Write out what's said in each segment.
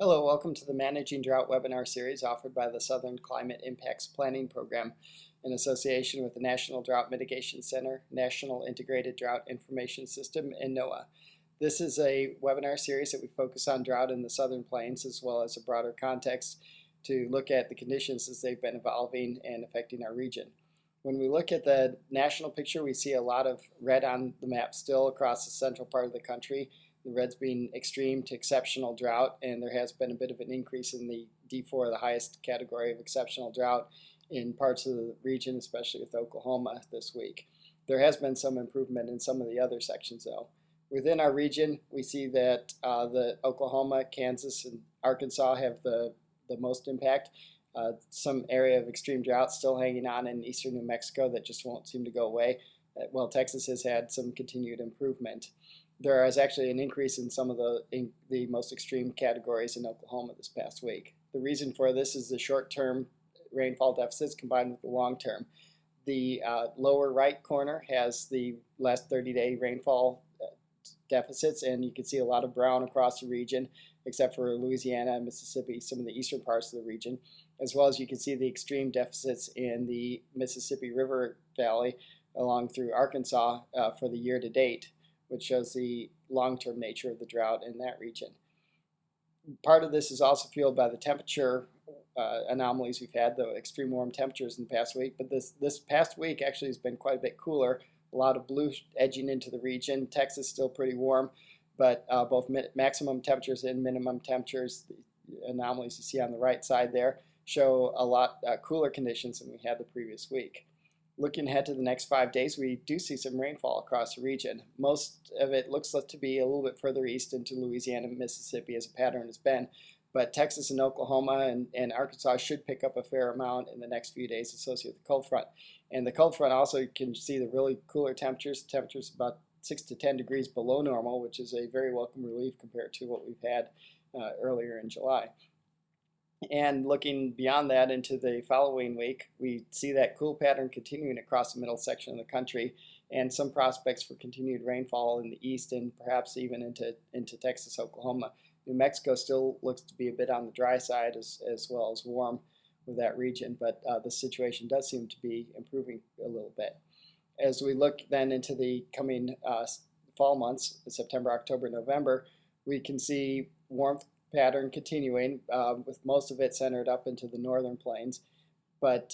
Hello, welcome to the Managing Drought webinar series offered by the Southern Climate Impacts Planning Program in association with the National Drought Mitigation Center, National Integrated Drought Information System, and NOAA. This is a webinar series that we focus on drought in the Southern Plains as well as a broader context to look at the conditions as they've been evolving and affecting our region. When we look at the national picture, we see a lot of red on the map still across the central part of the country. The reds being extreme to exceptional drought, and there has been a bit of an increase in the D4, the highest category of exceptional drought, in parts of the region, especially with Oklahoma this week. There has been some improvement in some of the other sections, though. Within our region, we see that the Oklahoma, Kansas, and Arkansas have the most impact. Some area of extreme drought still hanging on in eastern New Mexico that just won't seem to go away. Well, Texas has had some continued improvement. There is actually an increase in some of the most extreme categories in Oklahoma this past week. The reason for this is the short-term rainfall deficits combined with the long-term. The lower right corner has the last 30-day rainfall deficits, and you can see a lot of brown across the region, except for Louisiana and Mississippi, some of the eastern parts of the region, as well as you can see the extreme deficits in the Mississippi River Valley along through Arkansas for the year to date, which shows the long-term nature of the drought in that region. Part of this is also fueled by the temperature anomalies we've had, the extreme warm temperatures in the past week, but this past week actually has been quite a bit cooler. A lot of blue edging into the region. Texas still pretty warm, but both maximum temperatures and minimum temperatures, the anomalies you see on the right side there, show a lot cooler conditions than we had the previous week. Looking ahead to the next 5 days, we do see some rainfall across the region. Most of it looks to be a little bit further east into Louisiana and Mississippi as a pattern has been, but Texas and Oklahoma and Arkansas should pick up a fair amount in the next few days associated with the cold front. And the cold front also, you can see the really cooler temperatures about 6 to 10 degrees below normal, which is a very welcome relief compared to what we've had earlier in July. And looking beyond that into the following week, we see that cool pattern continuing across the middle section of the country and some prospects for continued rainfall in the east and perhaps even into Texas, Oklahoma. New Mexico still looks to be a bit on the dry side as well as warm with that region, but the situation does seem to be improving a little bit. As we look then into the coming fall months, September, October, November, we can see warmth pattern continuing, with most of it centered up into the northern plains, but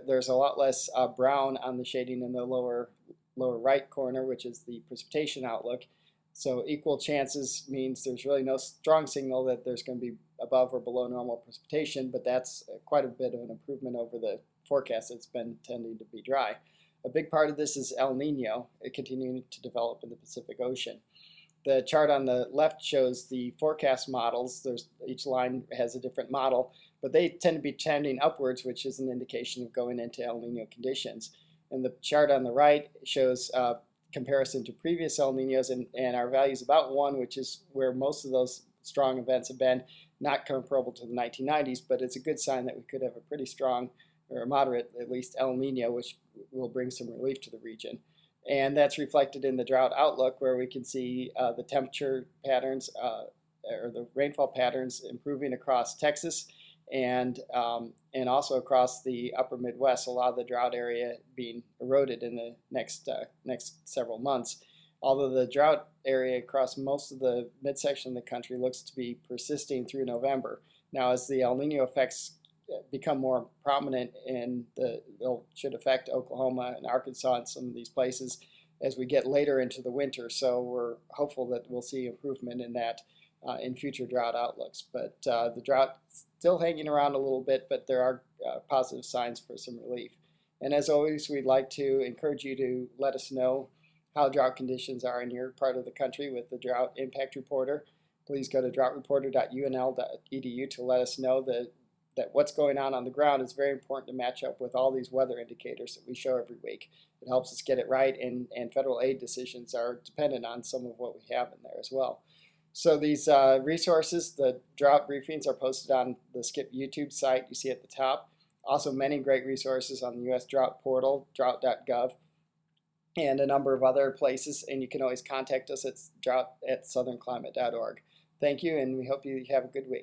there's a lot less brown on the shading in the lower right corner, which is the precipitation outlook. So equal chances means there's really no strong signal that there's going to be above or below normal precipitation, but that's quite a bit of an improvement over the forecast that's been tending to be dry. A big part of this is El Nino continuing to develop in the Pacific Ocean. The chart on the left shows the forecast models. Each line has a different model, but they tend to be trending upwards, which is an indication of going into El Nino conditions. And the chart on the right shows comparison to previous El Ninos, and our value is about 1, which is where most of those strong events have been, not comparable to the 1990s, but it's a good sign that we could have a pretty strong, or a moderate at least, El Nino, which will bring some relief to the region. And that's reflected in the Drought Outlook, where we can see the temperature patterns or the rainfall patterns improving across Texas and also across the upper Midwest, a lot of the drought area being eroded in the next several months. Although the drought area across most of the midsection of the country looks to be persisting through November. Now, as the El Nino effects become more prominent and should affect Oklahoma and Arkansas and some of these places as we get later into the winter. So we're hopeful that we'll see improvement in that in future drought outlooks. But the drought still hanging around a little bit, but there are positive signs for some relief. And as always, we'd like to encourage you to let us know how drought conditions are in your part of the country with the Drought Impact Reporter. Please go to droughtreporter.unl.edu to let us know that what's going on the ground is very important to match up with all these weather indicators that we show every week. It helps us get it right, and federal aid decisions are dependent on some of what we have in there as well. So these resources, the drought briefings, are posted on the SCIP YouTube site you see at the top. Also many great resources on the US Drought portal, drought.gov, and a number of other places, and you can always contact us at drought@southernclimate.org. Thank you, and we hope you have a good week.